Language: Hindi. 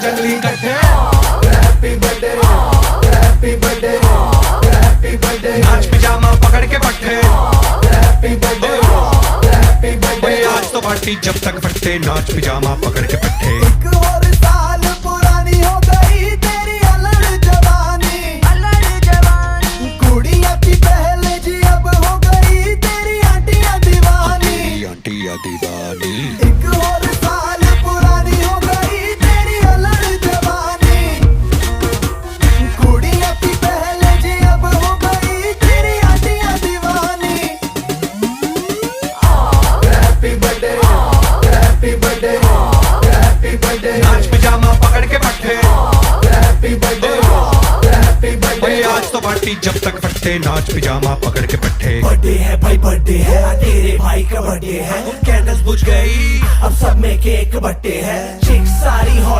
जंगली कट्ठे happy birthday happy birthday happy birthday नाच पिजामा पकड़ के पट्टे हैप्पी बर्थडे हैप्पी बर्थडे आज तो पार्टी जब तक फट्टे नाच पिजामा पकड़ के पट्टे एक और साल पुरानी हो गई तेरी अलड़ जवानी कुड़िया की पहले जी अब हो गई तेरी आंटियां दीवानी आंटियां दीवानी एक और साल पुरानी हो गई तेरी अलड़ जवानी कुड़िया की पहले जी अब हो गई तेरी आंटियां दीवानी happy birthday happy birthday happy birthday नाच पिजामा पकड़ के पट्टे हैप्पी बर्थडे हैप्पी बर्थडे आज तो पार्टी जब तक फट्टे नाच पिजामा पकड़ के पट्टे बर्थडे है भाई बर्थडे है तेरे भाई का बर्थडे है कैंडल्स बुझ गई अब सब में केक बट्टे है चिक सारी